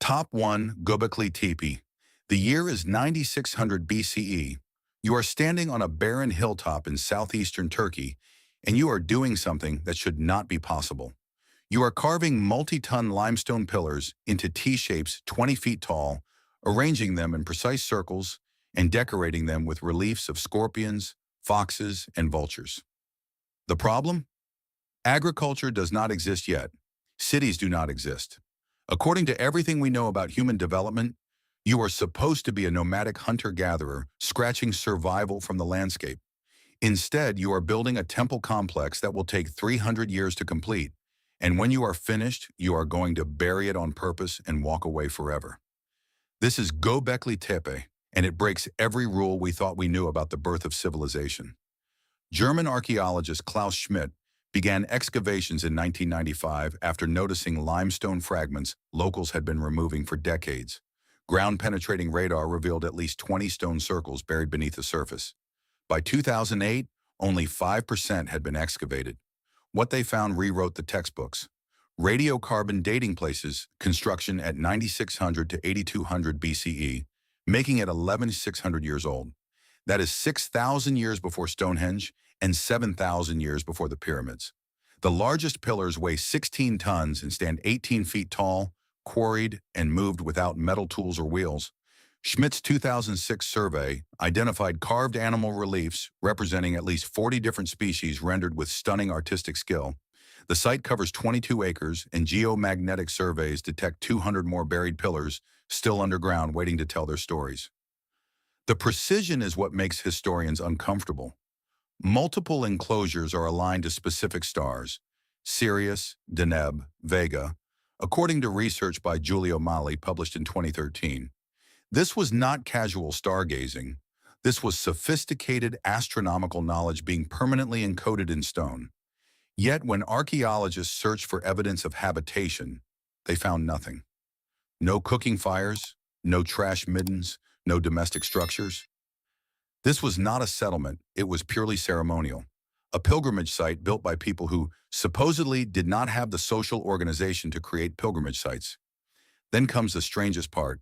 Top 1 Göbekli Tepe. The year is 9600 BCE. You are standing on a barren hilltop in southeastern Turkey, and you are doing something that should not be possible. You are carving multi-ton limestone pillars into T-shapes 20 feet tall, arranging them in precise circles, and decorating them with reliefs of scorpions, foxes, and vultures. The problem? Agriculture does not exist yet. Cities do not exist. According to everything we know about human development, you are supposed to be a nomadic hunter-gatherer, scratching survival from the landscape. Instead, you are building a temple complex that will take 300 years to complete, and when you are finished, you are going to bury it on purpose and walk away forever. This is Göbekli Tepe, and it breaks every rule we thought we knew about the birth of civilization. German archaeologist Klaus Schmidt began excavations in 1995 after noticing limestone fragments locals had been removing for decades. Ground-penetrating radar revealed at least 20 stone circles buried beneath the surface. By 2008, only 5% had been excavated. What they found rewrote the textbooks. Radiocarbon dating places construction at 9600 to 8200 BCE, making it 11600 years old. That is 6,000 years before Stonehenge and 7,000 years before the pyramids. The largest pillars weigh 16 tons and stand 18 feet tall, quarried and moved without metal tools or wheels. Schmidt's 2006 survey identified carved animal reliefs representing at least 40 different species rendered with stunning artistic skill. The site covers 22 acres, and geomagnetic surveys detect 200 more buried pillars still underground waiting to tell their stories. The precision is what makes historians uncomfortable. Multiple enclosures are aligned to specific stars, Sirius, Deneb, Vega, according to research by Giulio Mali published in 2013. This was not casual stargazing. This was sophisticated astronomical knowledge being permanently encoded in stone. Yet when archaeologists searched for evidence of habitation, they found nothing. No cooking fires, no trash middens, no domestic structures. This was not a settlement, it was purely ceremonial. A pilgrimage site built by people who supposedly did not have the social organization to create pilgrimage sites. Then comes the strangest part.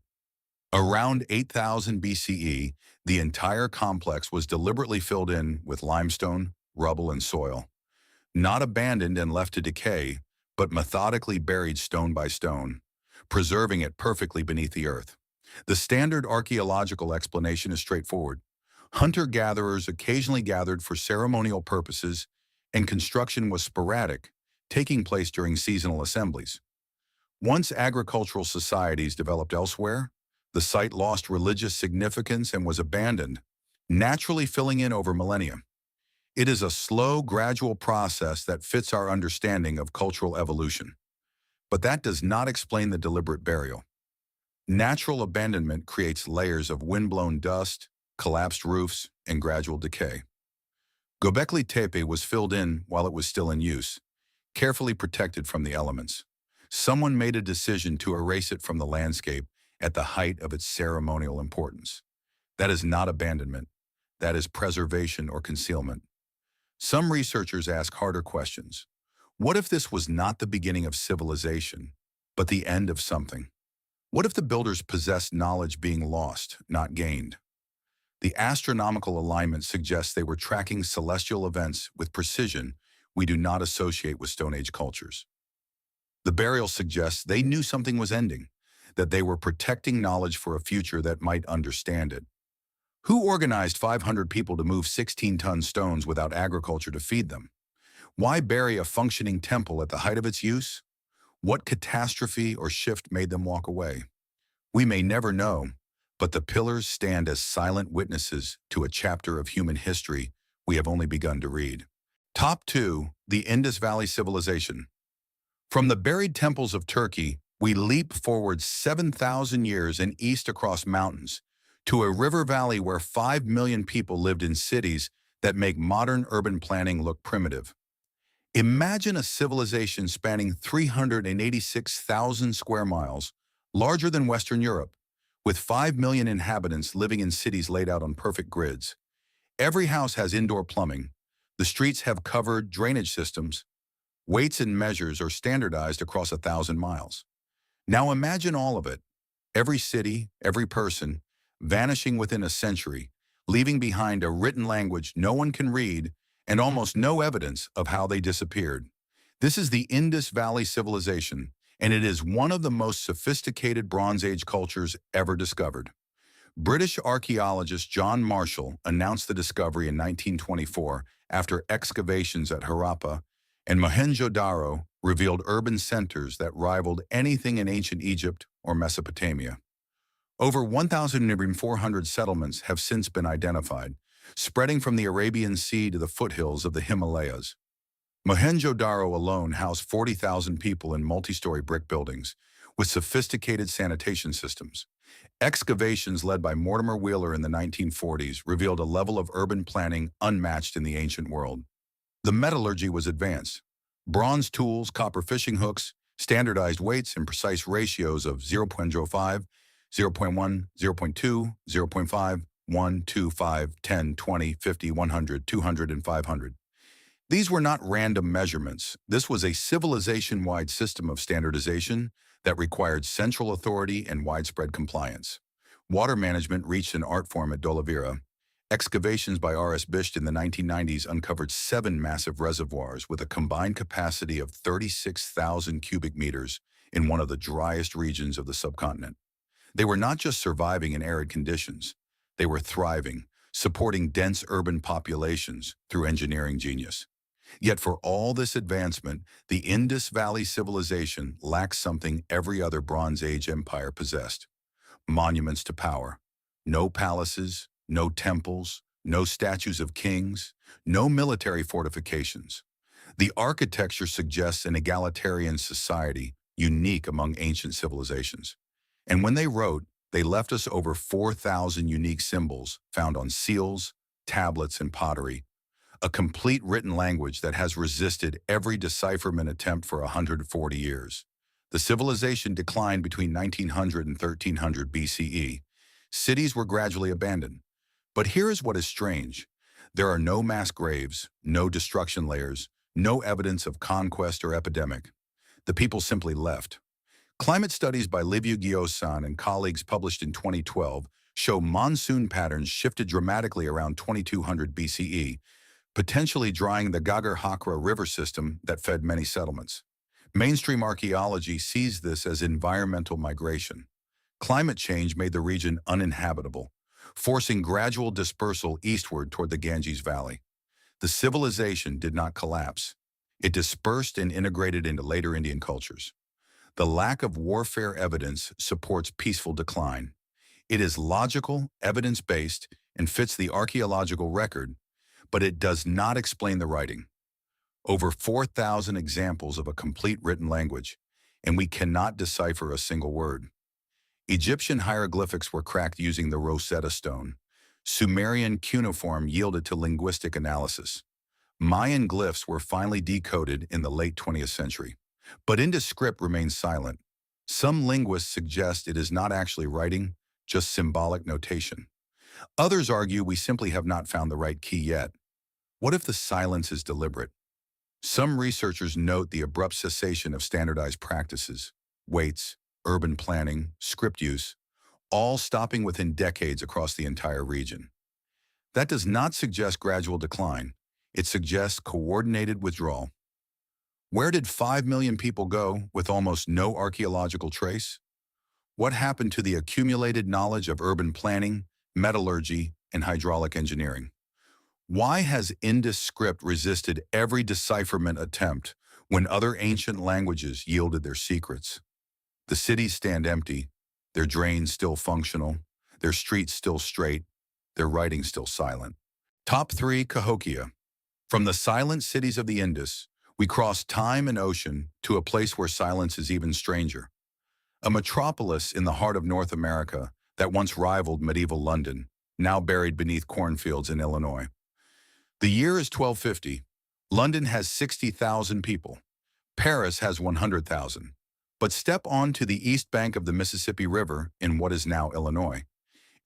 Around 8000 BCE, the entire complex was deliberately filled in with limestone, rubble, and soil. Not abandoned and left to decay, but methodically buried stone by stone, preserving it perfectly beneath the earth. The standard archaeological explanation is straightforward. Hunter-gatherers occasionally gathered for ceremonial purposes, and construction was sporadic, taking place during seasonal assemblies. Once agricultural societies developed elsewhere, the site lost religious significance and was abandoned, naturally filling in over millennia. It is a slow, gradual process that fits our understanding of cultural evolution. But that does not explain the deliberate burial. Natural abandonment creates layers of windblown dust, collapsed roofs, and gradual decay. Göbekli Tepe was filled in while it was still in use, carefully protected from the elements. Someone made a decision to erase it from the landscape at the height of its ceremonial importance. That is not abandonment. That is preservation or concealment. Some researchers ask harder questions. What if this was not the beginning of civilization, but the end of something? What if the builders possessed knowledge being lost, not gained? The astronomical alignment suggests they were tracking celestial events with precision we do not associate with Stone Age cultures. The burial suggests they knew something was ending, that they were protecting knowledge for a future that might understand it. Who organized 500 people to move 16-ton stones without agriculture to feed them? Why bury a functioning temple at the height of its use? What catastrophe or shift made them walk away? We may never know, but the pillars stand as silent witnesses to a chapter of human history we have only begun to read. Top 2. The Indus Valley Civilization. From the buried temples of Turkey, we leap forward 7,000 years and east across mountains to a river valley where 5 million people lived in cities that make modern urban planning look primitive. Imagine a civilization spanning 386,000 square miles, larger than Western Europe, with 5 million inhabitants living in cities laid out on perfect grids. Every house has indoor plumbing. The streets have covered drainage systems. Weights and measures are standardized across 1,000 miles. Now imagine all of it, Every city, every person, vanishing within a century, leaving behind a written language no one can read and almost no evidence of how they disappeared. This is the Indus Valley Civilization, and it is one of the most sophisticated Bronze Age cultures ever discovered. British archaeologist John Marshall announced the discovery in 1924 after excavations at Harappa, and Mohenjo-Daro revealed urban centers that rivaled anything in ancient Egypt or Mesopotamia. Over 1,400 settlements have since been identified, spreading from the Arabian Sea to the foothills of the Himalayas. Mohenjo-Daro alone housed 40,000 people in multi-story brick buildings with sophisticated sanitation systems. Excavations led by Mortimer Wheeler in the 1940s revealed a level of urban planning unmatched in the ancient world. The metallurgy was advanced. Bronze tools, copper fishing hooks, standardized weights, and precise ratios of 0.05, 0.1, 0.2, 0.5, 1, 2, 5, 10, 20, 50, 100, 200, and 500. These were not random measurements. This was a civilization-wide system of standardization that required central authority and widespread compliance. Water management reached an art form at Dolavira. Excavations by R.S. Bisht in the 1990s uncovered 7 massive reservoirs with a combined capacity of 36,000 cubic meters in one of the driest regions of the subcontinent. They were not just surviving in arid conditions. They were thriving, supporting dense urban populations through engineering genius. Yet for all this advancement, the Indus Valley Civilization lacks something every other Bronze Age empire possessed: monuments to power. No palaces, no temples, no statues of kings, no military fortifications. The architecture suggests an egalitarian society unique among ancient civilizations. And when they wrote, they left us over 4,000 unique symbols found on seals, tablets, and pottery, a complete written language that has resisted every decipherment attempt for 140 years. The civilization declined between 1900 and 1300 BCE. Cities were gradually abandoned. But here is what is strange. There are no mass graves, no destruction layers, no evidence of conquest or epidemic. The people simply left. Climate studies by Liviu Gheosan and colleagues published in 2012 show monsoon patterns shifted dramatically around 2200 BCE, potentially drying the Gagar-Hakra river system that fed many settlements. Mainstream archaeology sees this as environmental migration. Climate change made the region uninhabitable, forcing gradual dispersal eastward toward the Ganges Valley. The civilization did not collapse. It dispersed and integrated into later Indian cultures. The lack of warfare evidence supports peaceful decline. It is logical, evidence-based, and fits the archaeological record, but it does not explain the writing. Over 4,000 examples of a complete written language, and we cannot decipher a single word. Egyptian hieroglyphics were cracked using the Rosetta Stone. Sumerian cuneiform yielded to linguistic analysis. Mayan glyphs were finally decoded in the late 20th century. But Indus script remains silent. Some linguists suggest it is not actually writing, just symbolic notation. Others argue we simply have not found the right key yet. What if the silence is deliberate? Some researchers note the abrupt cessation of standardized practices, weights, urban planning, script use, all stopping within decades across the entire region. That does not suggest gradual decline. It suggests coordinated withdrawal. Where did 5 million people go with almost no archaeological trace? What happened to the accumulated knowledge of urban planning, metallurgy, and hydraulic engineering? Why has Indus script resisted every decipherment attempt when other ancient languages yielded their secrets? The cities stand empty, their drains still functional, their streets still straight, their writing still silent. Top 3. Cahokia. From the silent cities of the Indus, we cross time and ocean to a place where silence is even stranger. A metropolis in the heart of North America that once rivaled medieval London, now buried beneath cornfields in Illinois. The year is 1250. London has 60,000 people. Paris has 100,000. But step on to the east bank of the Mississippi River in what is now Illinois,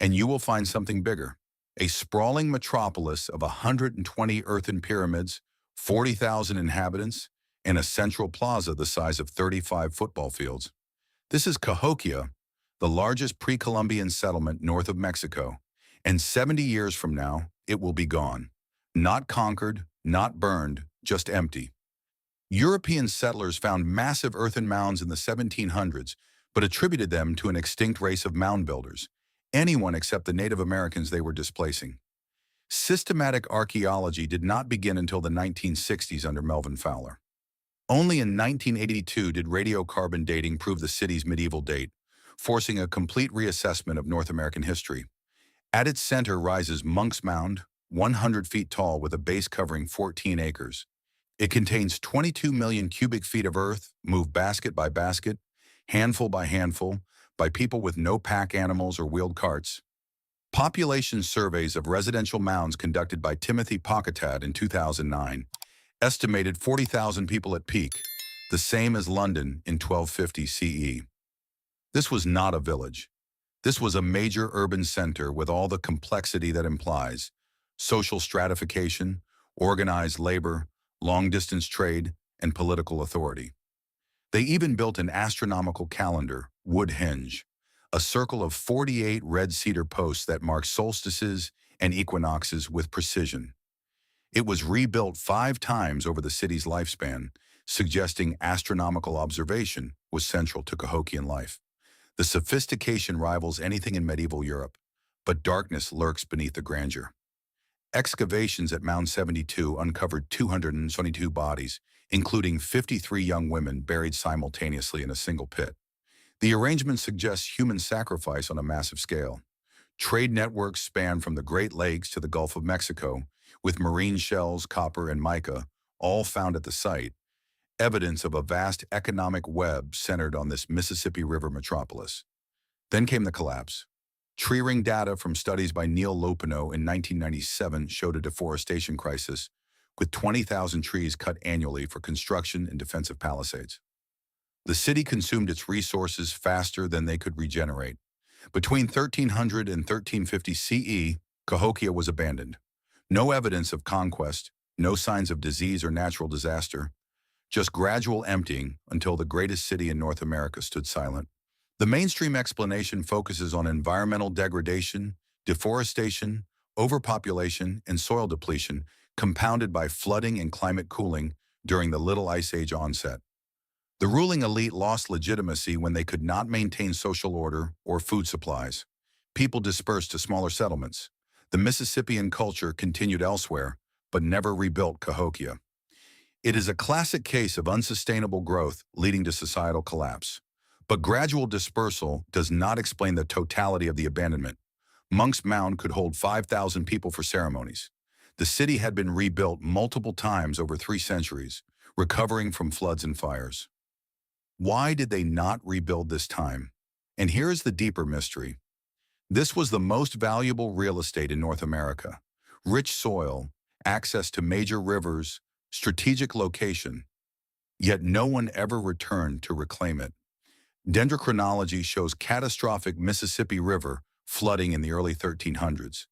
and you will find something bigger. A sprawling metropolis of 120 earthen pyramids, 40,000 inhabitants, and a central plaza the size of 35 football fields. This is Cahokia, the largest pre-Columbian settlement north of Mexico, and 70 years from now, it will be gone. Not conquered, not burned, just empty. European settlers found massive earthen mounds in the 1700s, but attributed them to an extinct race of mound builders, anyone except the Native Americans they were displacing. Systematic archaeology did not begin until the 1960s under Melvin Fowler. Only in 1982 did radiocarbon dating prove the city's medieval date, forcing a complete reassessment of North American history. At its center rises Monk's Mound, 100 feet tall with a base covering 14 acres. It contains 22 million cubic feet of earth, moved basket by basket, handful by handful, by people with no pack animals or wheeled carts. Population surveys of residential mounds conducted by Timothy Pockettad in 2009 estimated 40,000 people at peak, the same as London in 1250 CE. This was not a village. This was a major urban center with all the complexity that implies: social stratification, organized labor, long-distance trade, and political authority. They even built an astronomical calendar, Woodhenge, a circle of 48 red cedar posts that mark solstices and equinoxes with precision. It was rebuilt 5 times over the city's lifespan, suggesting astronomical observation was central to Cahokian life. The sophistication rivals anything in medieval Europe, but darkness lurks beneath the grandeur. Excavations at Mound 72 uncovered 222 bodies, including 53 young women buried simultaneously in a single pit. The arrangement suggests human sacrifice on a massive scale. Trade networks span from the Great Lakes to the Gulf of Mexico, with marine shells, copper, and mica, all found at the site, evidence of a vast economic web centered on this Mississippi River metropolis. Then came the collapse. Tree ring data from studies by Neil Lopino in 1997 showed a deforestation crisis, with 20,000 trees cut annually for construction and defensive palisades. The city consumed its resources faster than they could regenerate. Between 1300 and 1350 CE, Cahokia was abandoned. No evidence of conquest, no signs of disease or natural disaster, just gradual emptying until the greatest city in North America stood silent. The mainstream explanation focuses on environmental degradation, deforestation, overpopulation, and soil depletion, compounded by flooding and climate cooling during the Little Ice Age onset. The ruling elite lost legitimacy when they could not maintain social order or food supplies. People dispersed to smaller settlements. The Mississippian culture continued elsewhere, but never rebuilt Cahokia. It is a classic case of unsustainable growth leading to societal collapse. But gradual dispersal does not explain the totality of the abandonment. Monk's Mound could hold 5,000 people for ceremonies. The city had been rebuilt multiple times over 3 centuries, recovering from floods and fires. Why did they not rebuild this time? And here is the deeper mystery. This was the most valuable real estate in North America. Rich soil, access to major rivers, strategic location. Yet no one ever returned to reclaim it. Dendrochronology shows catastrophic Mississippi River flooding in the early 1300s.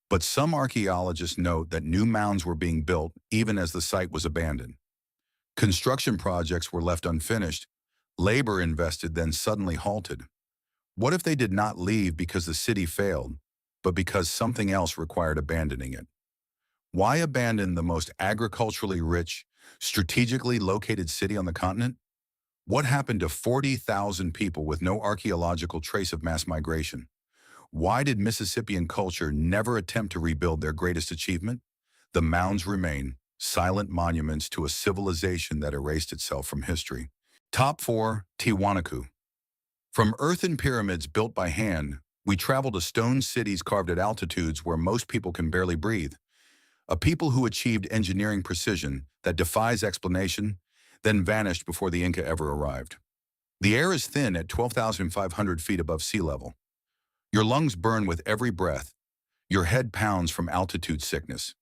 But some archaeologists note that new mounds were being built even as the site was abandoned. Construction projects were left unfinished. Labor invested then suddenly halted. What if they did not leave because the city failed, but because something else required abandoning it? Why abandon the most agriculturally rich, strategically located city on the continent? What happened to 40,000 people with no archaeological trace of mass migration? Why did Mississippian culture never attempt to rebuild their greatest achievement? The mounds remain, silent monuments to a civilization that erased itself from history. Top 4. Tiwanaku. From earthen pyramids built by hand, we travel to stone cities carved at altitudes where most people can barely breathe. A people who achieved engineering precision that defies explanation, then vanished before the Inca ever arrived. The air is thin at 12,500 feet above sea level. Your lungs burn with every breath. Your head pounds from altitude sickness.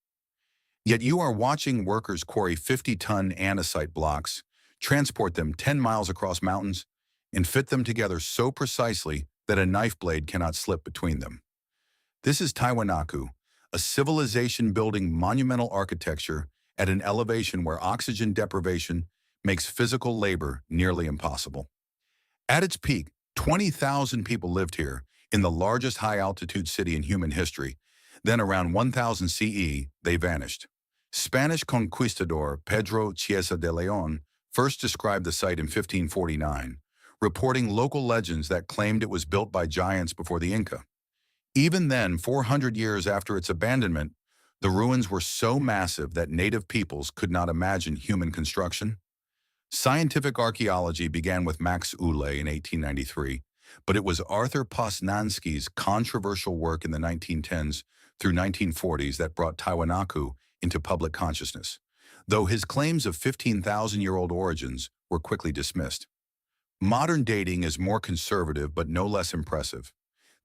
Yet you are watching workers quarry 50-ton andesite blocks, transport them 10 miles across mountains, and fit them together so precisely that a knife blade cannot slip between them. This is Tiwanaku, a civilization building monumental architecture at an elevation where oxygen deprivation makes physical labor nearly impossible. At its peak, 20,000 people lived here, in the largest high-altitude city in human history. Then around 1000 CE, they vanished. Spanish conquistador Pedro Chiesa de Leon first described the site in 1549, reporting local legends that claimed it was built by giants before the Inca. Even then, 400 years after its abandonment, the ruins were so massive that native peoples could not imagine human construction. Scientific archaeology began with Max Uhle in 1893, but it was Arthur Posnansky's controversial work in the 1910s through 1940s that brought Tiwanaku into public consciousness, though his claims of 15,000-year-old origins were quickly dismissed. Modern dating is more conservative but no less impressive.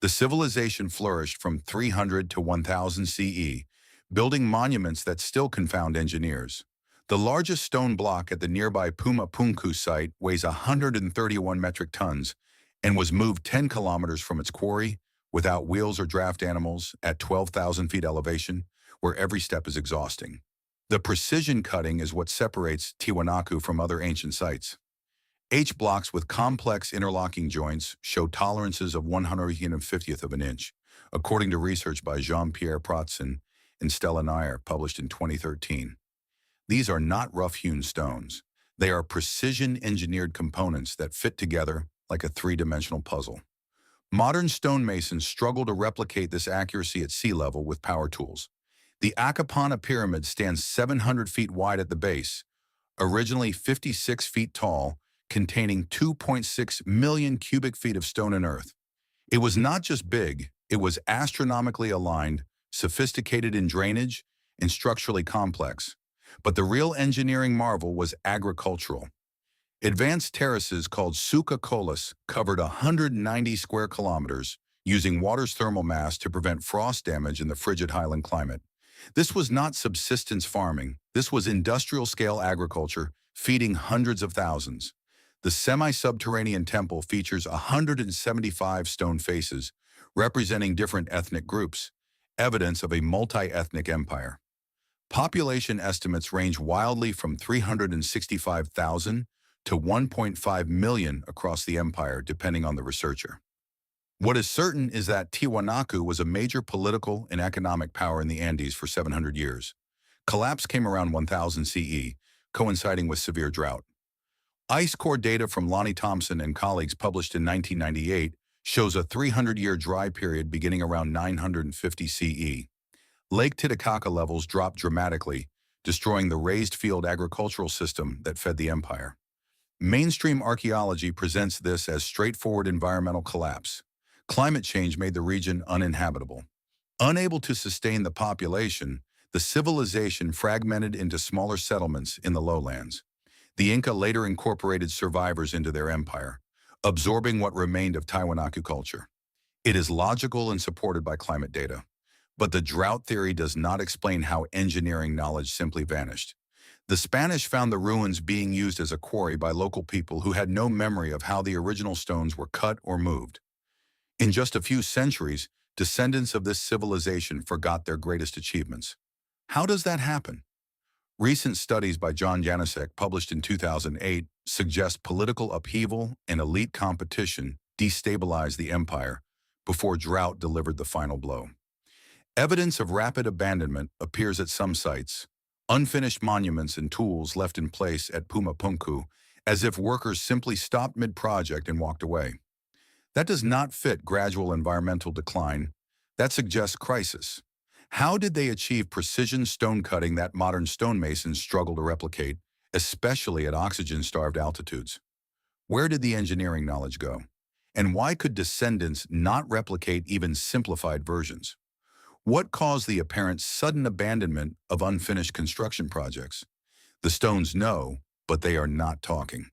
The civilization flourished from 300 to 1000 CE, building monuments that still confound engineers. The largest stone block at the nearby Pumapunku site weighs 131 metric tons and was moved 10 kilometers from its quarry without wheels or draft animals at 12,000 feet elevation, where every step is exhausting. The precision cutting is what separates Tiwanaku from other ancient sites. H blocks with complex interlocking joints show tolerances of 150th of an inch, according to research by Jean-Pierre Pratzen and Stella Nair, published in 2013. These are not rough-hewn stones. They are precision-engineered components that fit together like a three-dimensional puzzle. Modern stonemasons struggle to replicate this accuracy at sea level with power tools. The Akapana Pyramid stands 700 feet wide at the base, originally 56 feet tall, containing 2.6 million cubic feet of stone and earth. It was not just big, it was astronomically aligned, sophisticated in drainage, and structurally complex. But the real engineering marvel was agricultural. Advanced terraces called suka colas covered 190 square kilometers, using water's thermal mass to prevent frost damage in the frigid highland climate. This was not subsistence farming, this was industrial-scale agriculture, feeding hundreds of thousands. The semi-subterranean temple features 175 stone faces, representing different ethnic groups, evidence of a multi-ethnic empire. Population estimates range wildly from 365,000 to 1.5 million across the empire, depending on the researcher. What is certain is that Tiwanaku was a major political and economic power in the Andes for 700 years. Collapse came around 1000 CE, coinciding with severe drought. Ice core data from Lonnie Thompson and colleagues published in 1998 shows a 300-year dry period beginning around 950 CE. Lake Titicaca levels dropped dramatically, destroying the raised field agricultural system that fed the empire. Mainstream archaeology presents this as straightforward environmental collapse. Climate change made the region uninhabitable. Unable to sustain the population, the civilization fragmented into smaller settlements in the lowlands. The Inca later incorporated survivors into their empire, absorbing what remained of Tiwanaku culture. It is logical and supported by climate data. But the drought theory does not explain how engineering knowledge simply vanished. The Spanish found the ruins being used as a quarry by local people who had no memory of how the original stones were cut or moved. In just a few centuries, descendants of this civilization forgot their greatest achievements. How does that happen? Recent studies by John Janasek, published in 2008, suggest political upheaval and elite competition destabilized the empire before drought delivered the final blow. Evidence of rapid abandonment appears at some sites, unfinished monuments and tools left in place at Pumapunku, as if workers simply stopped mid-project and walked away. That does not fit gradual environmental decline. That suggests crisis. How did they achieve precision stone cutting that modern stonemasons struggle to replicate, especially at oxygen-starved altitudes? Where did the engineering knowledge go? And why could descendants not replicate even simplified versions? What caused the apparent sudden abandonment of unfinished construction projects? The stones know, but they are not talking.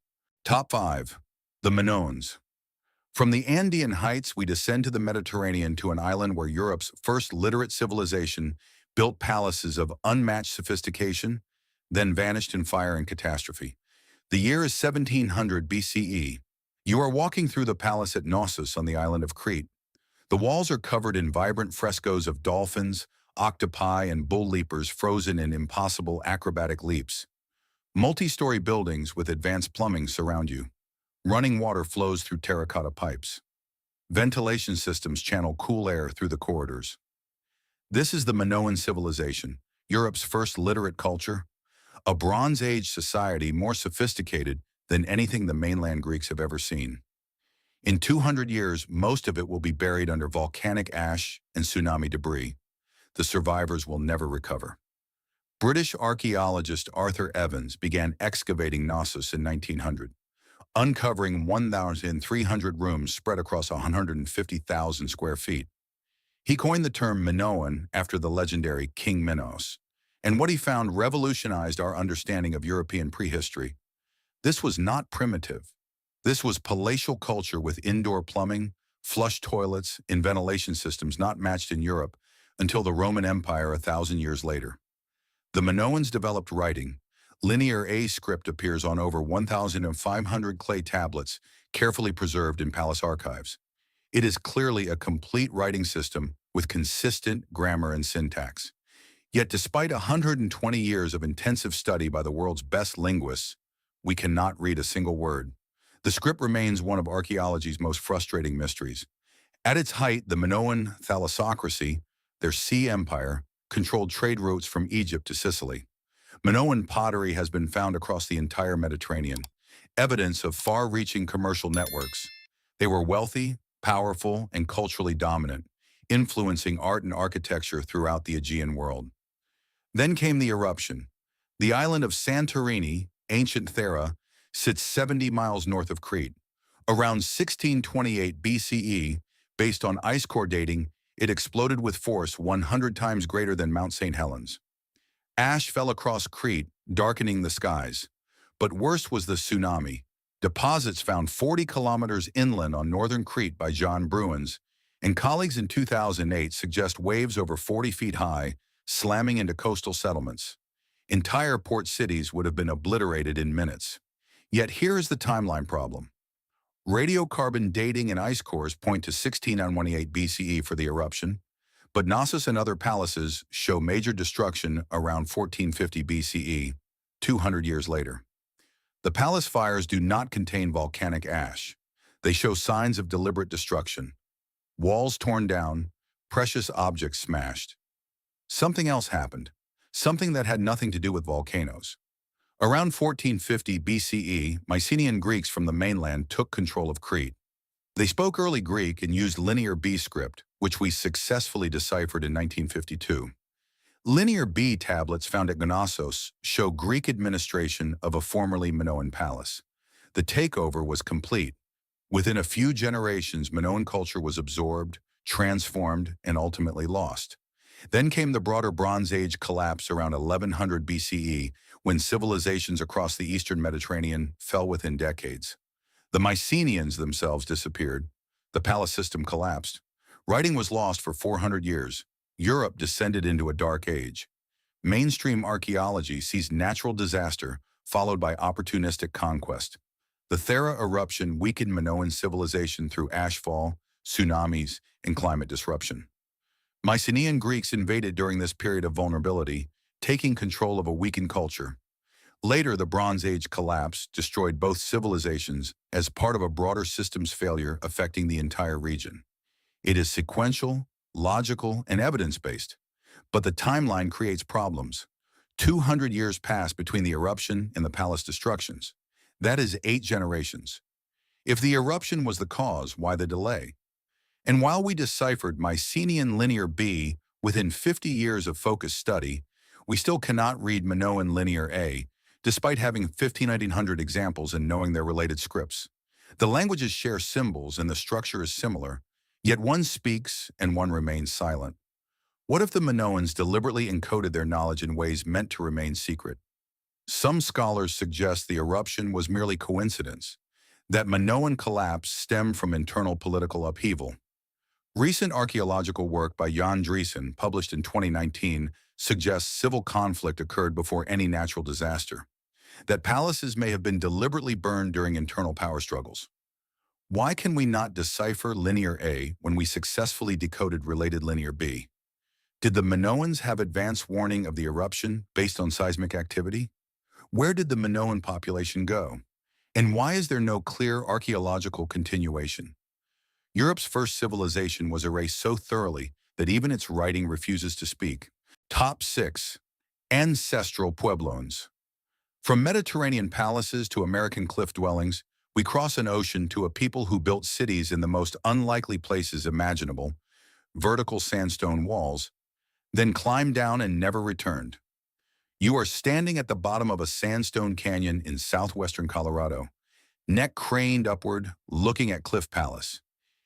Top 5. The Minoans. From the Andean heights, we descend to the Mediterranean, to an island where Europe's first literate civilization built palaces of unmatched sophistication, then vanished in fire and catastrophe. The year is 1700 BCE. You are walking through the palace at Knossos on the island of Crete. The walls are covered in vibrant frescoes of dolphins, octopi, and bull leapers frozen in impossible acrobatic leaps. Multi-story buildings with advanced plumbing surround you. Running water flows through terracotta pipes. Ventilation systems channel cool air through the corridors. This is the Minoan civilization, Europe's first literate culture, a Bronze Age society more sophisticated than anything the mainland Greeks have ever seen. In 200 years, most of it will be buried under volcanic ash and tsunami debris. The survivors will never recover. British archaeologist Arthur Evans began excavating Knossos in 1900, uncovering 1,300 rooms spread across 150,000 square feet. He coined the term Minoan after the legendary King Minos, and what he found revolutionized our understanding of European prehistory. This was not primitive. This was palatial culture with indoor plumbing, flush toilets, and ventilation systems not matched in Europe until the Roman Empire 1,000 years later. The Minoans developed writing. Linear A script appears on over 1,500 clay tablets, carefully preserved in palace archives. It is clearly a complete writing system with consistent grammar and syntax. Yet despite 120 years of intensive study by the world's best linguists, we cannot read a single word. The script remains one of archaeology's most frustrating mysteries. At its height, the Minoan thalassocracy, their sea empire, controlled trade routes from Egypt to Sicily. Minoan pottery has been found across the entire Mediterranean, evidence of far-reaching commercial networks. They were wealthy, powerful, and culturally dominant, influencing art and architecture throughout the Aegean world. Then came the eruption. The island of Santorini, ancient Thera, sits 70 miles north of Crete. Around 1628 BCE, based on ice core dating, it exploded with force 100 times greater than Mount St. Helens. Ash fell across Crete, darkening the skies. But worse was the tsunami. Deposits found 40 kilometers inland on northern Crete by John Bruins, and colleagues in 2008 suggest waves over 40 feet high, slamming into coastal settlements. Entire port cities would have been obliterated in minutes. Yet here is the timeline problem. Radiocarbon dating and ice cores point to 1618 BCE for the eruption, but Knossos and other palaces show major destruction around 1450 BCE, 200 years later. The palace fires do not contain volcanic ash. They show signs of deliberate destruction. Walls torn down, precious objects smashed. Something else happened, something that had nothing to do with volcanoes. Around 1450 BCE, Mycenaean Greeks from the mainland took control of Crete. They spoke early Greek and used Linear B script, which we successfully deciphered in 1952. Linear B tablets found at Knossos show Greek administration of a formerly Minoan palace. The takeover was complete. Within a few generations, Minoan culture was absorbed, transformed, and ultimately lost. Then came the broader Bronze Age collapse around 1100 BCE, when civilizations across the eastern Mediterranean fell within decades. The Mycenaeans themselves disappeared. The palace system collapsed. Writing was lost for 400 years. Europe descended into a dark age. Mainstream archaeology sees natural disaster followed by opportunistic conquest. The Thera eruption weakened Minoan civilization through ashfall, tsunamis, and climate disruption. Mycenaean Greeks invaded during this period of vulnerability, taking control of a weakened culture. Later, the Bronze Age collapse destroyed both civilizations as part of a broader systems failure affecting the entire region. It is sequential, logical, and evidence-based, but the timeline creates problems. 200 years passed between the eruption and the palace destructions. That is 8 generations. If the eruption was the cause, why the delay? And while we deciphered Mycenaean Linear B within 50 years of focused study, we still cannot read Minoan Linear A, despite having 1,500 examples and knowing their related scripts. The languages share symbols and the structure is similar, yet one speaks and one remains silent. What if the Minoans deliberately encoded their knowledge in ways meant to remain secret? Some scholars suggest the eruption was merely coincidence, that Minoan collapse stemmed from internal political upheaval. Recent archaeological work by Jan Driessen, published in 2019, suggests civil conflict occurred before any natural disaster, that palaces may have been deliberately burned during internal power struggles. Why can we not decipher Linear A when we successfully decoded related Linear B? Did the Minoans have advance warning of the eruption based on seismic activity? Where did the Minoan population go? And why is there no clear archaeological continuation? Europe's first civilization was erased so thoroughly that even its writing refuses to speak. Top 6. Ancestral Pueblones. From Mediterranean palaces to American cliff dwellings, we cross an ocean to a people who built cities in the most unlikely places imaginable, vertical sandstone walls, then climbed down and never returned. You are standing at the bottom of a sandstone canyon in southwestern Colorado, neck craned upward, looking at Cliff Palace.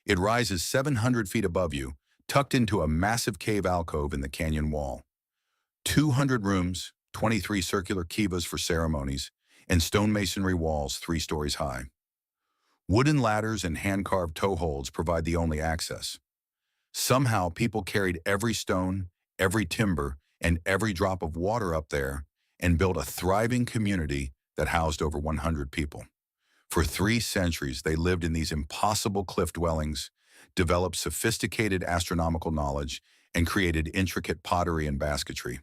It rises 700 feet above you, tucked into a massive cave alcove in the canyon wall. 200 rooms, 23 circular kivas for ceremonies, and stone masonry walls 3 stories high. Wooden ladders and hand-carved toe holds provide the only access. Somehow, people carried every stone, every timber, and every drop of water up there and built a thriving community that housed over 100 people. For 3 centuries, they lived in these impossible cliff dwellings, developed sophisticated astronomical knowledge, and created intricate pottery and basketry.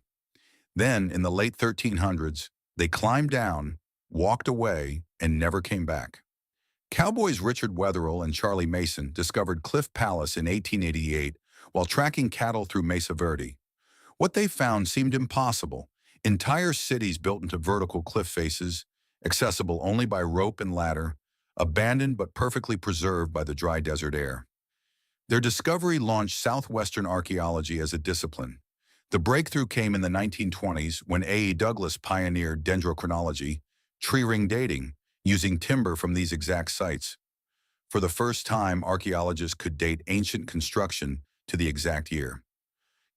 Then, in the late 1300s, they climbed down, walked away, and never came back. Cowboys Richard Wetherill and Charlie Mason discovered Cliff Palace in 1888 while tracking cattle through Mesa Verde. What they found seemed impossible. Entire cities built into vertical cliff faces, accessible only by rope and ladder, abandoned but perfectly preserved by the dry desert air. Their discovery launched southwestern archaeology as a discipline. The breakthrough came in the 1920s when A. E. Douglas pioneered dendrochronology, tree ring dating, using timber from these exact sites. For the first time, archaeologists could date ancient construction to the exact year.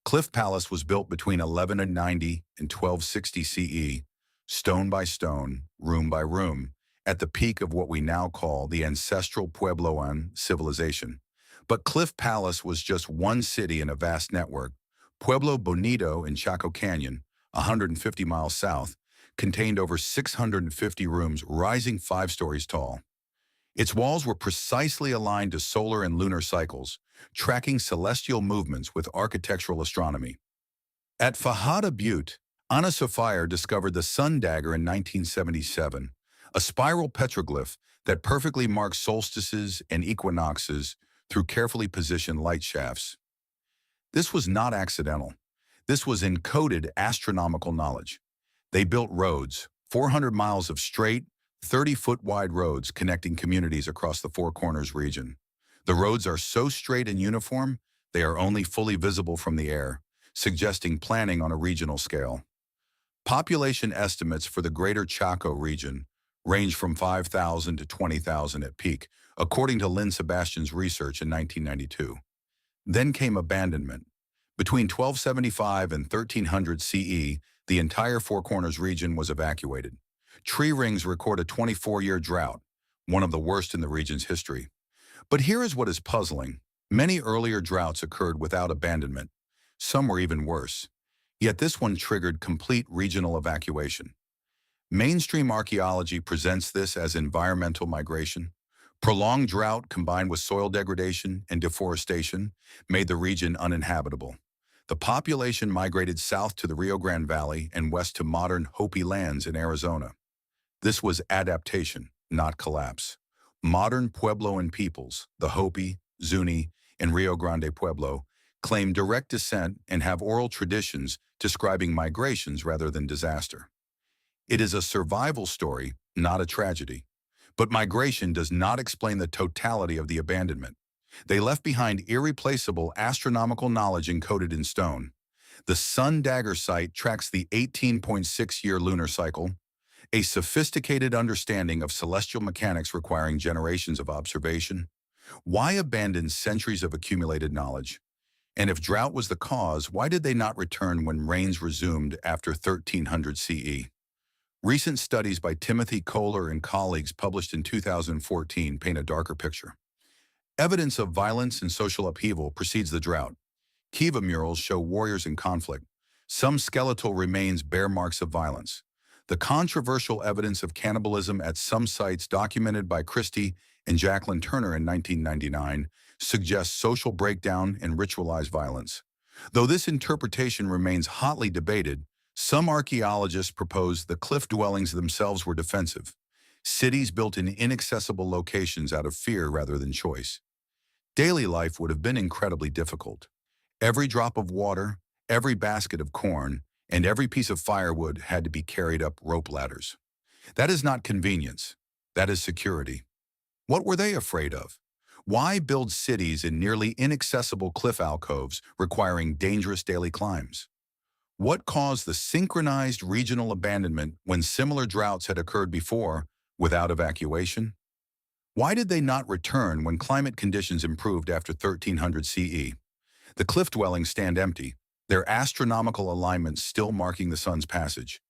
Cliff Palace was built between 1190 and 1260 CE, stone by stone, room by room, at the peak of what we now call the ancestral Puebloan civilization. But Cliff Palace was just one city in a vast network. Pueblo Bonito in Chaco Canyon, 150 miles south, contained over 650 rooms rising 5 stories tall. Its walls were precisely aligned to solar and lunar cycles, tracking celestial movements with architectural astronomy. At Fajada Butte, Anna Sophia discovered the sun dagger in 1977, a spiral petroglyph that perfectly marks solstices and equinoxes through carefully positioned light shafts. This was not accidental. This was encoded astronomical knowledge. They built roads, 400 miles of straight, 30-foot wide roads connecting communities across the Four Corners region. The roads are so straight and uniform, they are only fully visible from the air, suggesting planning on a regional scale. Population estimates for the greater Chaco region range from 5,000 to 20,000 at peak, according to Lynn Sebastian's research in 1992. Then came abandonment. Between 1275 and 1300 CE, the entire Four Corners region was evacuated. Tree rings record a 24-year drought, one of the worst in the region's history. But here is what is puzzling. Many earlier droughts occurred without abandonment. Some were even worse. Yet this one triggered complete regional evacuation. Mainstream archaeology presents this as environmental migration. Prolonged drought combined with soil degradation and deforestation made the region uninhabitable. The population migrated south to the Rio Grande Valley and west to modern Hopi lands in Arizona. This was adaptation, not collapse. Modern Puebloan peoples, the Hopi, Zuni, and Rio Grande Pueblo, claim direct descent and have oral traditions describing migrations rather than disaster. It is a survival story, not a tragedy. But migration does not explain the totality of the abandonment. They left behind irreplaceable astronomical knowledge encoded in stone. The Sun Dagger site tracks the 18.6-year lunar cycle, a sophisticated understanding of celestial mechanics requiring generations of observation. Why abandon centuries of accumulated knowledge? And if drought was the cause, why did they not return when rains resumed after 1300 CE? Recent studies by Timothy Kohler and colleagues published in 2014 paint a darker picture. Evidence of violence and social upheaval precedes the drought. Kiva murals show warriors in conflict. Some skeletal remains bear marks of violence. The controversial evidence of cannibalism at some sites documented by Christie and Jacqueline Turner in 1999 suggests social breakdown and ritualized violence. Though this interpretation remains hotly debated, some archaeologists propose the cliff dwellings themselves were defensive. Cities built in inaccessible locations out of fear rather than choice. Daily life would have been incredibly difficult. Every drop of water, every basket of corn, and every piece of firewood had to be carried up rope ladders. That is not convenience. That is security. What were they afraid of? Why build cities in nearly inaccessible cliff alcoves requiring dangerous daily climbs? What caused the synchronized regional abandonment when similar droughts had occurred before without evacuation? Why did they not return when climate conditions improved after 1300 CE? The cliff dwellings stand empty, their astronomical alignments still marking the sun's passage,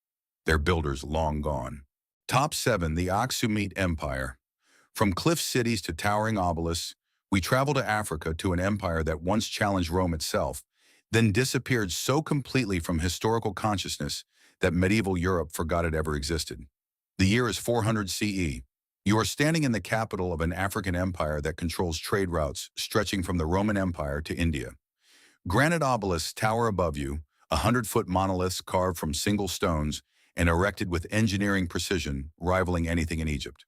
their builders long gone. Top 7. The Aksumite Empire. From cliff cities to towering obelisks, we travel to Africa to an empire that once challenged Rome itself, then disappeared so completely from historical consciousness that medieval Europe forgot it ever existed. The year is 400 CE. You are standing in the capital of an African empire that controls trade routes stretching from the Roman Empire to India. Granite obelisks tower above you, 100-foot monoliths carved from single stones and erected with engineering precision rivaling anything in Egypt.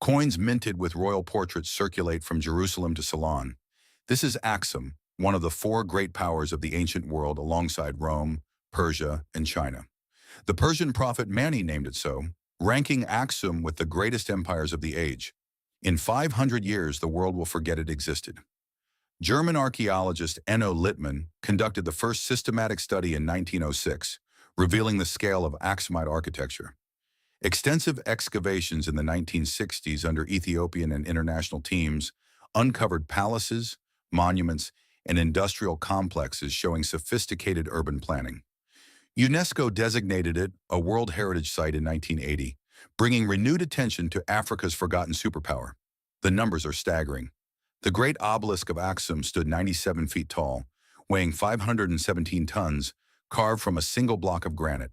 Coins minted with royal portraits circulate from Jerusalem to Ceylon. This is Aksum, one of the four great powers of the ancient world alongside Rome, Persia, and China. The Persian prophet Mani named it so, ranking Aksum with the greatest empires of the age. In 500 years, the world will forget it existed. German archaeologist Enno Littmann conducted the first systematic study in 1906, revealing the scale of Aksumite architecture. Extensive excavations in the 1960s under Ethiopian and international teams uncovered palaces, monuments, and industrial complexes showing sophisticated urban planning. UNESCO designated it a World Heritage Site in 1980, bringing renewed attention to Africa's forgotten superpower. The numbers are staggering. The Great Obelisk of Aksum stood 97 feet tall, weighing 517 tons, carved from a single block of granite.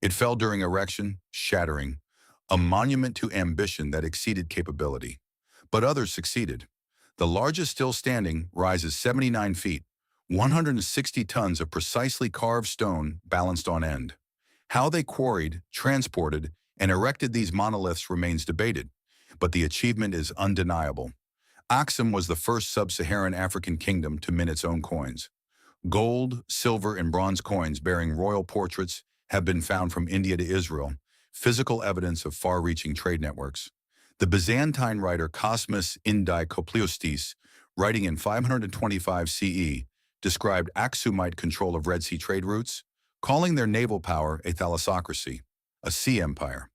It fell during erection, shattering, a monument to ambition that exceeded capability. But others succeeded. The largest still standing rises 79 feet, 160 tons of precisely carved stone balanced on end. How they quarried, transported, and erected these monoliths remains debated, but the achievement is undeniable. Aksum was the first sub-Saharan African kingdom to mint its own coins. Gold, silver, and bronze coins bearing royal portraits have been found from India to Israel, physical evidence of far-reaching trade networks. The Byzantine writer Cosmas Indicopleustes, writing in 525 CE, described Aksumite control of Red Sea trade routes, calling their naval power a thalassocracy, a sea empire.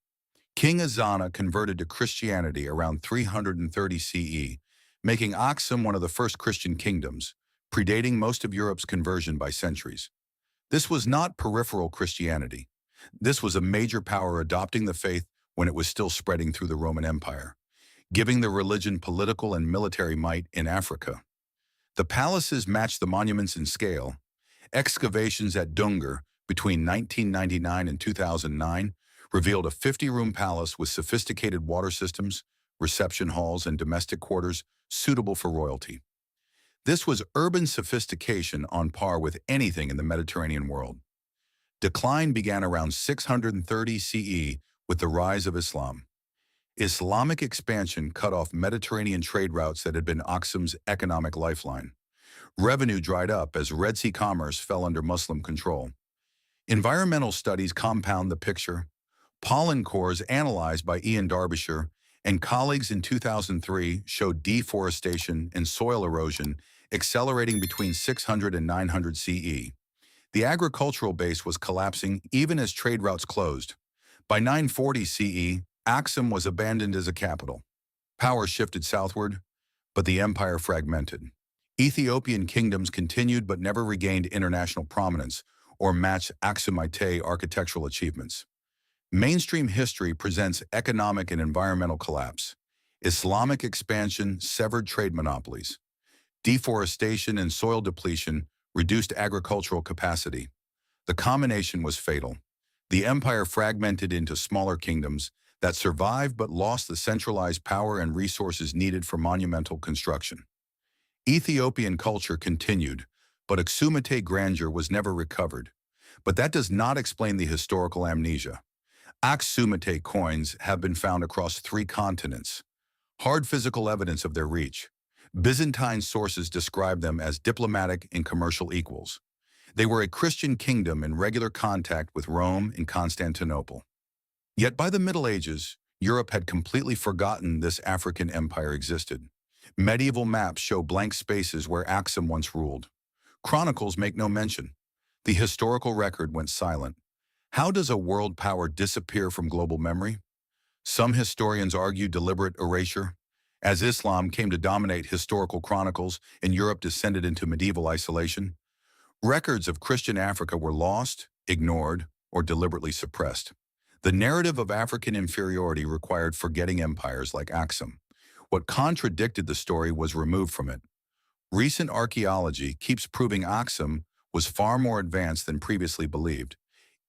King Azana converted to Christianity around 330 CE, making Aksum one of the first Christian kingdoms, predating most of Europe's conversion by centuries. This was not peripheral Christianity. This was a major power adopting the faith when it was still spreading through the Roman Empire, giving the religion political and military might in Africa. The palaces matched the monuments in scale. Excavations at Dungar between 1999 and 2009 revealed a 50-room palace with sophisticated water systems, reception halls, and domestic quarters suitable for royalty. This was urban sophistication on par with anything in the Mediterranean world. Decline began around 630 CE with the rise of Islam. Islamic expansion cut off Mediterranean trade routes that had been Aksum's economic lifeline. Revenue dried up as Red Sea commerce fell under Muslim control. Environmental studies compound the picture. Pollen cores analyzed by Ian Derbyshire and colleagues in 2003 showed deforestation and soil erosion accelerating between 600 and 900 CE. The agricultural base was collapsing even as trade routes closed. By 940 CE, Aksum was abandoned as a capital. Power shifted southward, but the empire fragmented. Ethiopian kingdoms continued but never regained international prominence or matched Aksumite architectural achievements. Mainstream history presents economic and environmental collapse. Islamic expansion severed trade monopolies. Deforestation and soil depletion reduced agricultural capacity. The combination was fatal. The empire fragmented into smaller kingdoms that survived but lost the centralized power and resources needed for monumental construction. Ethiopian culture continued, but Aksumite grandeur was never recovered. But that does not explain the historical amnesia. Aksumite coins have been found across 3 continents. Hard physical evidence of their reach. Byzantine sources describe them as diplomatic and commercial equals. They were a Christian kingdom in regular contact with Rome and Constantinople. Yet by the Middle Ages, Europe had completely forgotten this African empire existed. Medieval maps show blank spaces where Axum once ruled. Chronicles make no mention. The historical record went silent. How does a world power disappear from global memory? Some historians argue deliberate erasure. As Islam came to dominate historical chronicles and Europe descended into medieval isolation, records of Christian Africa were lost, ignored, or deliberately suppressed. The narrative of African inferiority required forgetting empires like Axum. What contradicted the story was removed from it. Recent archaeology keeps proving Axum was far more advanced than previously believed.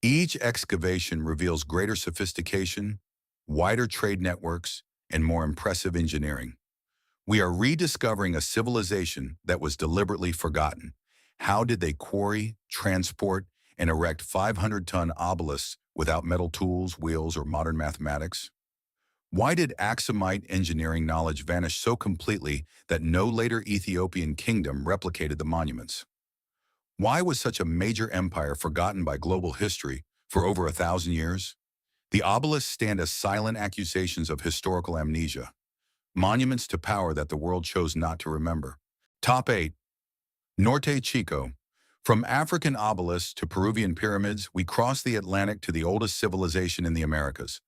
Each excavation reveals greater sophistication, wider trade networks, and more impressive engineering. We are rediscovering a civilization that was deliberately forgotten. How did they quarry, transport, and erect 500-ton obelisks without metal tools, wheels, or modern mathematics? Why did Aksumite engineering knowledge vanish so completely that no later Ethiopian kingdom replicated the monuments? Why was such a major empire forgotten by global history for over 1,000 years? The obelisks stand as silent accusations of historical amnesia, monuments to power that the world chose not to remember. Top 8. Norte Chico. From African obelisks to Peruvian pyramids, we cross the Atlantic to the oldest civilization in the Americas.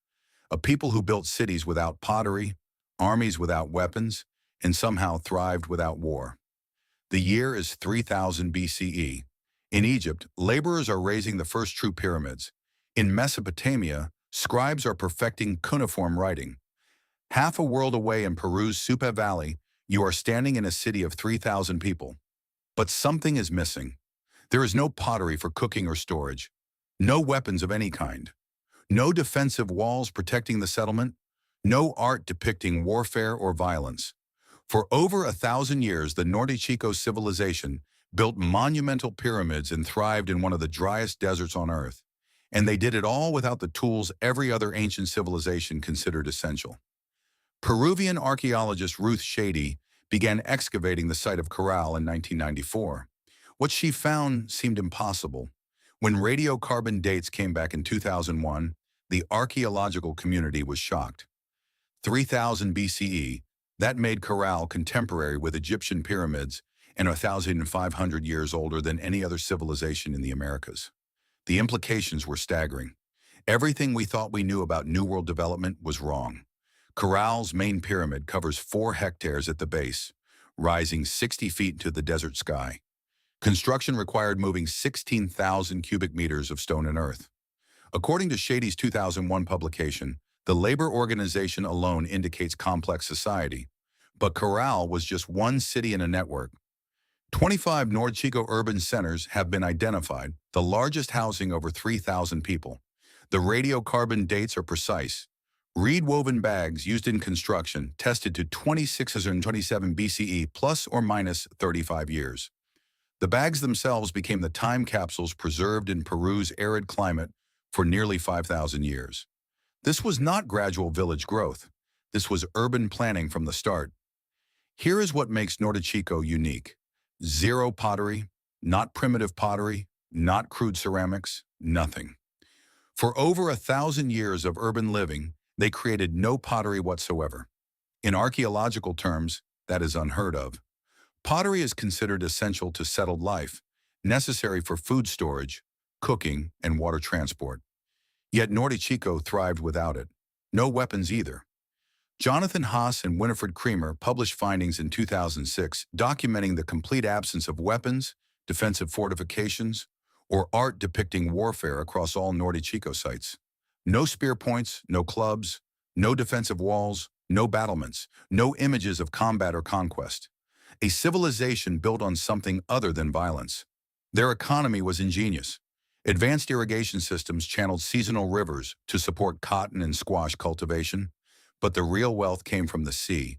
A people who built cities without pottery, armies without weapons, and somehow thrived without war. The year is 3000 BCE. In Egypt, laborers are raising the first true pyramids. In Mesopotamia, scribes are perfecting cuneiform writing. Half a world away in Peru's Supa Valley, you are standing in a city of 3,000 people. But something is missing. There is no pottery for cooking or storage, no weapons of any kind, no defensive walls protecting the settlement, no art depicting warfare or violence. For over 1,000 years, the Norte Chico civilization built monumental pyramids and thrived in one of the driest deserts on Earth. And they did it all without the tools every other ancient civilization considered essential. Peruvian archaeologist Ruth Shady began excavating the site of Corral in 1994. What she found seemed impossible. When radiocarbon dates came back in 2001, the archaeological community was shocked. 3000 BCE, that made Corral contemporary with Egyptian pyramids and 1,500 years older than any other civilization in the Americas. The implications were staggering. Everything we thought we knew about New World development was wrong. Corral's main pyramid covers 4 hectares at the base, rising 60 feet into the desert sky. Construction required moving 16,000 cubic meters of stone and earth. According to Shady's 2001 publication, the labor organization alone indicates complex society. But Corral was just one city in a network. 25 Norte Chico urban centers have been identified, the largest housing over 3,000 people. The radiocarbon dates are precise. Reed-woven bags used in construction tested to 2627 BCE plus or minus 35 years. The bags themselves became the time capsules preserved in Peru's arid climate for nearly 5,000 years. This was not gradual village growth. This was urban planning from the start. Here is what makes Norte Chico unique. Zero pottery, not primitive pottery, not crude ceramics, nothing. For over 1,000 years of urban living, they created no pottery whatsoever. In archaeological terms, that is unheard of. Pottery is considered essential to settled life, necessary for food storage, cooking, and water transport. Yet Norte Chico thrived without it. No weapons either. Jonathan Haas and Winifred Creamer published findings in 2006 documenting the complete absence of weapons, defensive fortifications, or art depicting warfare across all Norte Chico sites. No spear points, no clubs, no defensive walls, no battlements, no images of combat or conquest. A civilization built on something other than violence. Their economy was ingenious. Advanced irrigation systems channeled seasonal rivers to support cotton and squash cultivation, but the real wealth came from the sea.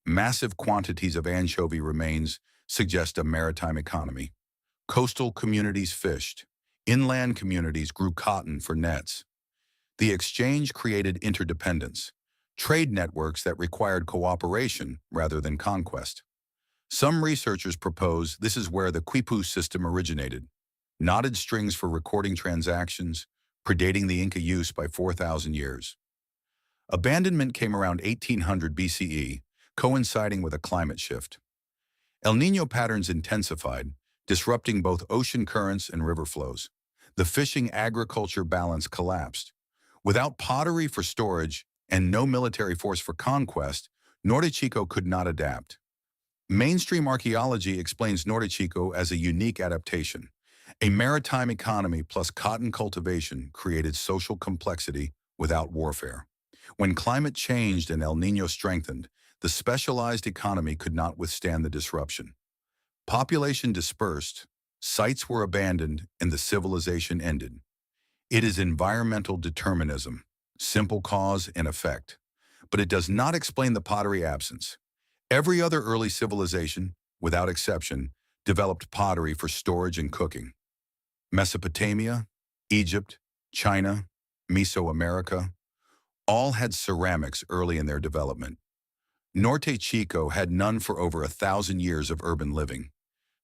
Massive quantities of anchovy remains suggest a maritime economy. Coastal communities fished. Inland communities grew cotton for nets. The exchange created interdependence, trade networks that required cooperation rather than conquest. Some researchers propose this is where the Quipu system originated, knotted strings for recording transactions, predating the Inca use by 4,000 years. Abandonment came around 1800 BCE, coinciding with a climate shift. El Niño patterns intensified, disrupting both ocean currents and river flows. The fishing-agriculture balance collapsed. Without pottery for storage and no military force for conquest, Norte Chico could not adapt. Mainstream archaeology explains Norte Chico as a unique adaptation. A maritime economy plus cotton cultivation created social complexity without warfare. When climate changed and El Niño strengthened, the specialized economy could not withstand the disruption. Population dispersed, sites were abandoned, and the civilization ended. It is environmental determinism, simple cause and effect. But it does not explain the pottery absence. Every other early civilization, without exception, developed pottery for storage and cooking. Mesopotamia, Egypt, China, Mesoamerica, all had ceramics early in their development. Norte Chico had none for over 1,000 years of urban living.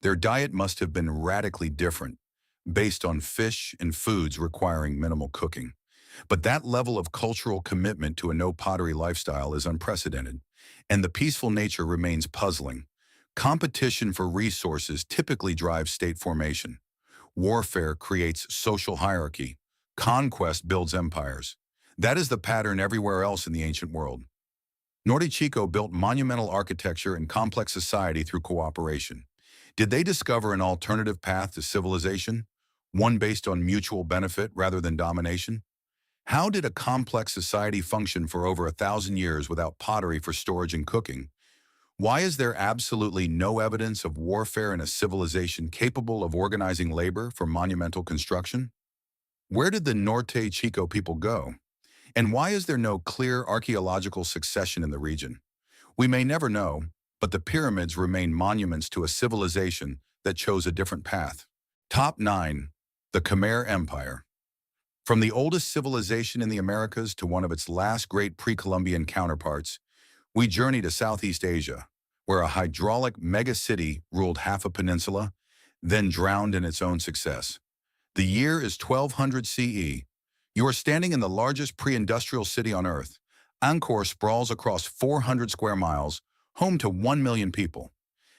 Their diet must have been radically different, based on fish and foods requiring minimal cooking. But that level of cultural commitment to a no-pottery lifestyle is unprecedented, and the peaceful nature remains puzzling. Competition for resources typically drives state formation. Warfare creates social hierarchy. Conquest builds empires. That is the pattern everywhere else in the ancient world. Norte Chico built monumental architecture and complex society through cooperation. Did they discover an alternative path to civilization, one based on mutual benefit rather than domination? How did a complex society function for over 1,000 years without pottery for storage and cooking? Why is there absolutely no evidence of warfare in a civilization capable of organizing labor for monumental construction? Where did the Norte Chico people go? And why is there no clear archaeological succession in the region? We may never know, but the pyramids remain monuments to a civilization that chose a different path. Top 9. The Khmer Empire. From the oldest civilization in the Americas to one of its last great pre-Columbian counterparts, we journey to Southeast Asia, where a hydraulic megacity ruled half a peninsula, then drowned in its own success. The year is 1200 CE. You are standing in the largest pre-industrial city on Earth. Angkor sprawls across 400 square miles, home to 1 million people.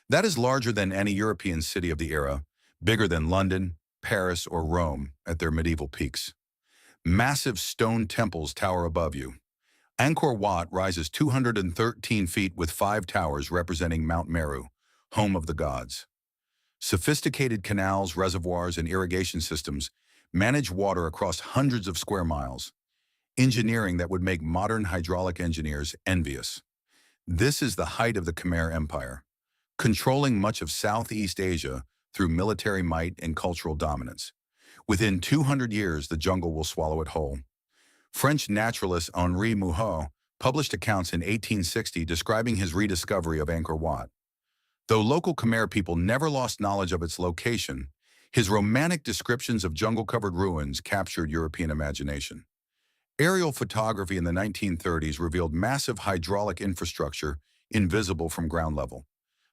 That is larger than any European city of the era, bigger than London, Paris, or Rome at their medieval peaks. Massive stone temples tower above you. Angkor Wat rises 213 feet with 5 towers representing Mount Meru, home of the gods. Sophisticated canals, reservoirs, and irrigation systems manage water across hundreds of square miles, engineering that would make modern hydraulic engineers envious. This is the height of the Khmer Empire, controlling much of Southeast Asia through military might and cultural dominance. Within 200 years, the jungle will swallow it whole. French naturalist Henri Mouhot published accounts in 1860 describing his rediscovery of Angkor Wat. Though local Khmer people never lost knowledge of its location, his romantic descriptions of jungle-covered ruins captured European imagination. Aerial photography in the 1930s revealed massive hydraulic infrastructure invisible from ground level.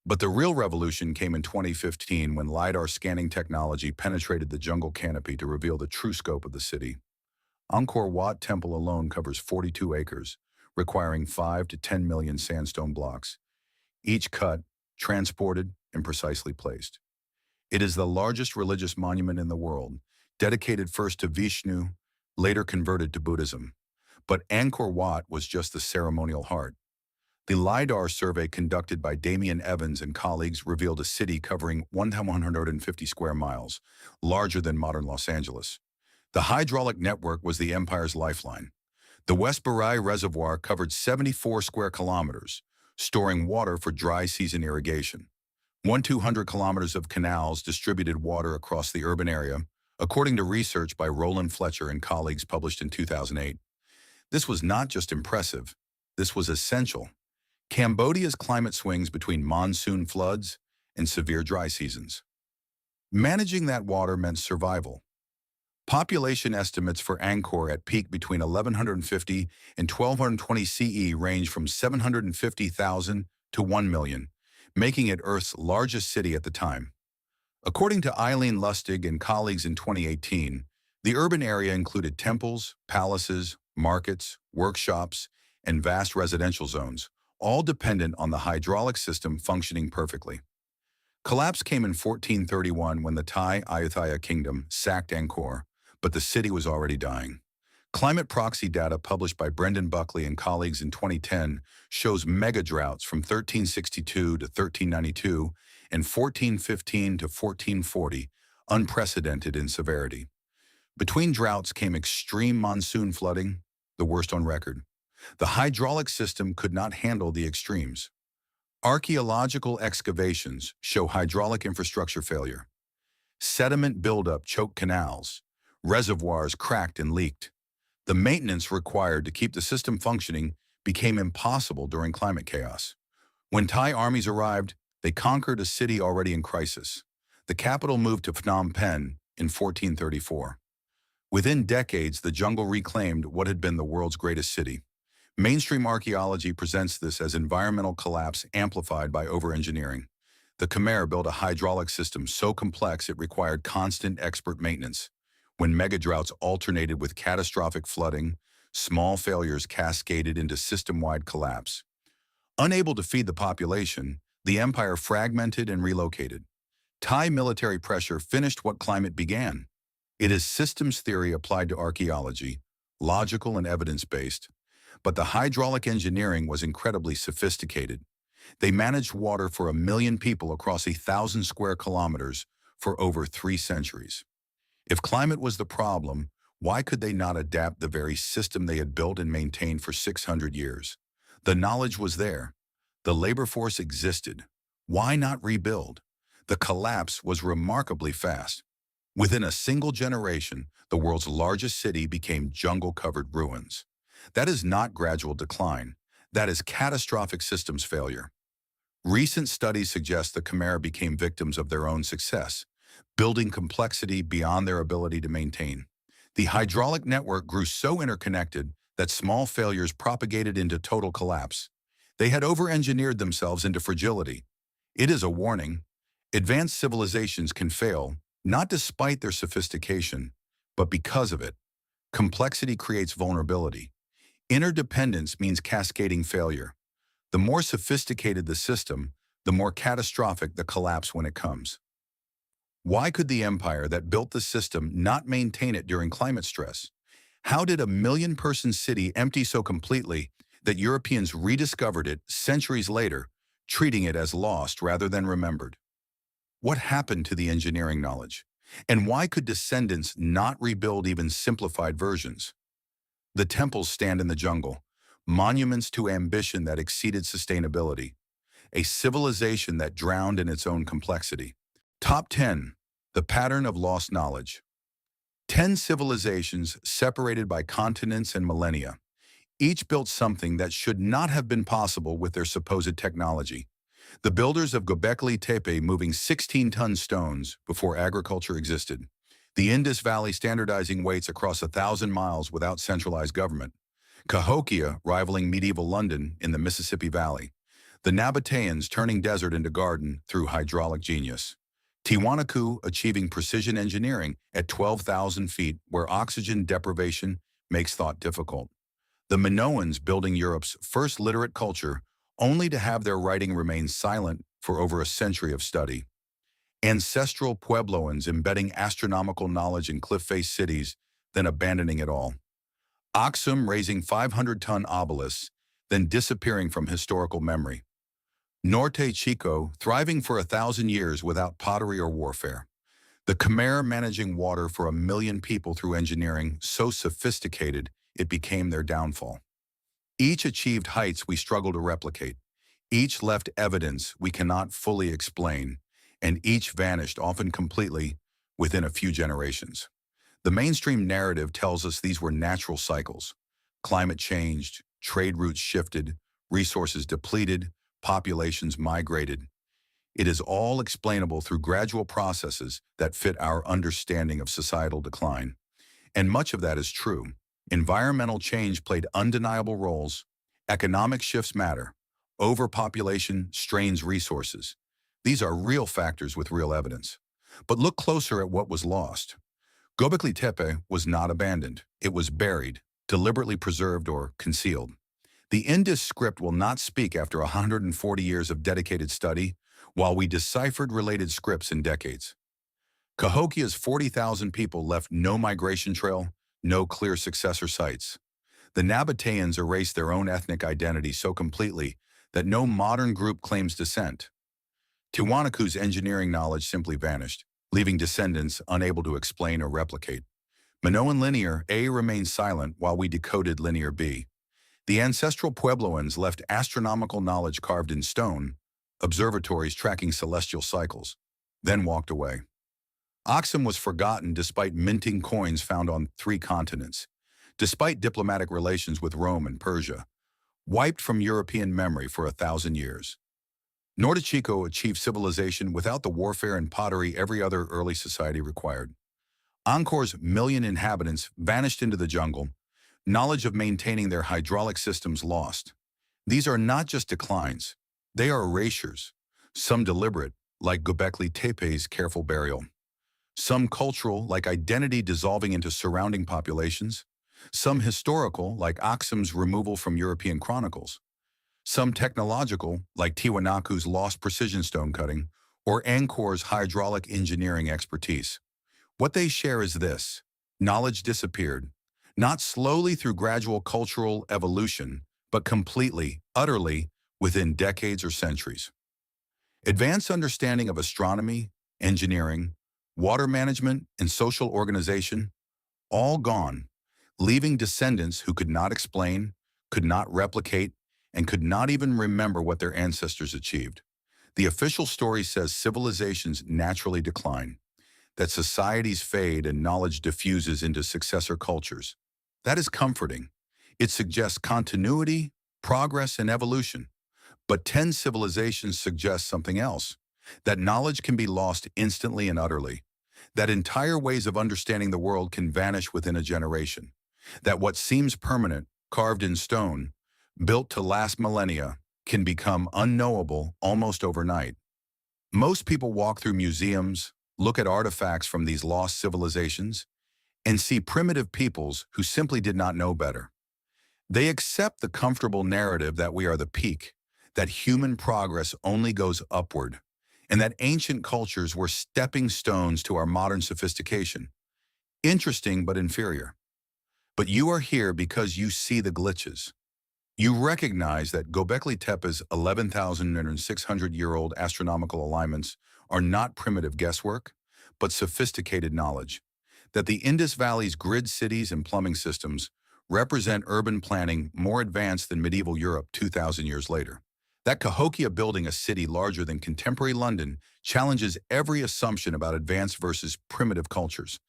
But the real revolution came in 2015 when LiDAR scanning technology penetrated the jungle canopy to reveal the true scope of the city. Angkor Wat Temple alone covers 42 acres, requiring 5 to 10 million sandstone blocks, each cut, transported, and precisely placed. It is the largest religious monument in the world, dedicated first to Vishnu, later converted to Buddhism. But Angkor Wat was just the ceremonial heart. The LiDAR survey conducted by Damian Evans and colleagues revealed a city covering 1,150 square miles, larger than modern Los Angeles. The hydraulic network was the empire's lifeline. The West Barai Reservoir covered 74 square kilometers, storing water for dry season irrigation. 200 kilometers of canals distributed water across the urban area, according to research by Roland Fletcher and colleagues published in 2008. This was not just impressive, this was essential. Cambodia's climate swings between monsoon floods and severe dry seasons. Managing that water meant survival. Population estimates for Angkor at peak between 1150 and 1220 CE range from 750,000 to 1 million, making it Earth's largest city at the time. According to Eileen Lustig and colleagues in 2018, the urban area included temples, palaces, markets, workshops, and vast residential zones, all dependent on the hydraulic system functioning perfectly. Collapse came in 1431 when the Thai Ayutthaya kingdom sacked Angkor, but the city was already dying. Climate proxy data published by Brendan Buckley and colleagues in 2010 shows mega droughts from 1362 to 1392 and 1415 to 1440, unprecedented in severity. Between droughts came extreme monsoon flooding, the worst on record. The hydraulic system could not handle the extremes. Archaeological excavations show hydraulic infrastructure failure. Sediment buildup choked canals. Reservoirs cracked and leaked. The maintenance required to keep the system functioning became impossible during climate chaos. When Thai armies arrived, they conquered a city already in crisis. The capital moved to Phnom Penh in 1434. Within decades, the jungle reclaimed what had been the world's greatest city. Mainstream archaeology presents this as environmental collapse amplified by over-engineering. The Khmer built a hydraulic system so complex it required constant expert maintenance. When megadroughts alternated with catastrophic flooding, small failures cascaded into system-wide collapse. Unable to feed the population, the empire fragmented and relocated. Thai military pressure finished what climate began. It is systems theory applied to archaeology, logical and evidence-based. But the hydraulic engineering was incredibly sophisticated. They managed water for 1 million people across 1,000 square kilometers for over 3 centuries. If climate was the problem, why could they not adapt the very system they had built and maintained for 600 years? The knowledge was there. The labor force existed. Why not rebuild? The collapse was remarkably fast. Within a single generation, the world's largest city became jungle-covered ruins. That is not gradual decline. That is catastrophic systems failure. Recent studies suggest the Khmer became victims of their own success, building complexity beyond their ability to maintain. The hydraulic network grew so interconnected that small failures propagated into total collapse. They had over-engineered themselves into fragility. It is a warning. Advanced civilizations can fail, not despite their sophistication, but because of it. Complexity creates vulnerability. Interdependence means cascading failure. The more sophisticated the system, the more catastrophic the collapse when it comes. Why could the empire that built the system not maintain it during climate stress? How did a 1 million-person city empty so completely that Europeans rediscovered it centuries later, treating it as lost rather than remembered? What happened to the engineering knowledge? And why could descendants not rebuild even simplified versions? The temples stand in the jungle, monuments to ambition that exceeded sustainability, a civilization that drowned in its own complexity. Top 10. The pattern of lost knowledge. 10 civilizations separated by continents and millennia. Each built something that should not have been possible with their supposed technology. The builders of Göbekli Tepe moving 16-ton stones before agriculture existed. The Indus Valley standardizing weights across 1,000 miles without centralized government. Cahokia rivaling medieval London in the Mississippi Valley. The Nabateans turning desert into garden through hydraulic genius. Tiwanaku achieving precision engineering at 12,000 feet where oxygen deprivation makes thought difficult. The Minoans building Europe's first literate culture only to have their writing remain silent for over a century of study. Ancestral Puebloans embedding astronomical knowledge in cliff-face cities, then abandoning it all. Aksum raising 500-ton obelisks, then disappearing from historical memory. Norte Chico thriving for 1,000 years without pottery or warfare. The Khmer managing water for 1 million people through engineering so sophisticated it became their downfall. Each achieved heights we struggle to replicate. Each left evidence we cannot fully explain, and each vanished, often completely, within a few generations. The mainstream narrative tells us these were natural cycles. Climate changed, trade routes shifted, resources depleted, populations migrated. It is all explainable through gradual processes that fit our understanding of societal decline. And much of that is true. Environmental change played undeniable roles. Economic shifts matter. Overpopulation strains resources. These are real factors with real evidence. But look closer at what was lost. Göbekli Tepe was not abandoned. It was buried, deliberately preserved or concealed. The Indus script will not speak after 140 years of dedicated study, while we deciphered related scripts in decades. Cahokia's 40,000 people left no migration trail, no clear successor sites. The Nabateans erased their own ethnic identity so completely that no modern group claims descent. Tiwanaku's engineering knowledge simply vanished, leaving descendants unable to explain or replicate. Minoan linear A remained silent while we decoded linear B. The ancestral Puebloans left astronomical knowledge carved in stone, observatories tracking celestial cycles, then walked away. Aksum was forgotten despite minting coins found on 3 continents, despite diplomatic relations with Rome and Persia, wiped from European memory for 1,000 years. Nordichico achieved civilization without the warfare and pottery every other early society required. Angkor's million inhabitants vanished into the jungle, knowledge of maintaining their hydraulic systems lost. These are not just declines, they are erasures, some deliberate, like Göbekli Tepe's careful burial, some cultural, like identity dissolving into surrounding populations, some historical, like Aksum's removal from European chronicles, some technological, like Tiwanaku's lost precision stone cutting, or Angkor's hydraulic engineering expertise. What they share is this: knowledge disappeared, not slowly through gradual cultural evolution, but completely, utterly, within decades or centuries. Advanced understanding of astronomy, engineering, water management, and social organization, all gone, leaving descendants who could not explain, could not replicate, and could not even remember what their ancestors achieved. The official story says civilizations naturally decline, that societies fade and knowledge diffuses into successor cultures. That is comforting. It suggests continuity, progress, and evolution. But 10 civilizations suggest something else, that knowledge can be lost instantly and utterly, that entire ways of understanding the world can vanish within a generation, that what seems permanent, carved in stone, built to last millennia, can become unknowable almost overnight. Most people walk through museums, look at artifacts from these lost civilizations, and see primitive peoples who simply did not know better. They accept the comfortable narrative that we are the peak, that human progress only goes upward, and that ancient cultures were stepping stones to our modern sophistication. Interesting but inferior. But you are here because you see the glitches. You recognize that Göbekli Tepe's 11,600-year-old astronomical alignments are not primitive guesswork, but sophisticated knowledge. That the Indus Valley's grid cities and plumbing systems represent urban planning more advanced than medieval Europe 2,000 years later. That Cahokia building a city larger than contemporary London challenges every assumption about advanced versus primitive cultures.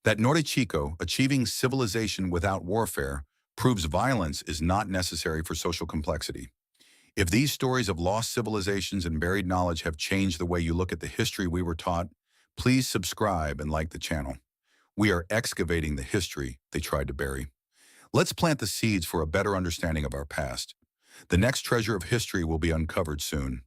That Nordichico achieving civilization without warfare proves violence is not necessary for social complexity. If these stories of lost civilizations and buried knowledge have changed the way you look at the history we were taught, please subscribe and like the channel. We are excavating the history they tried to bury. Let's plant the seeds for a better understanding of our past. The next treasure of history will be uncovered soon.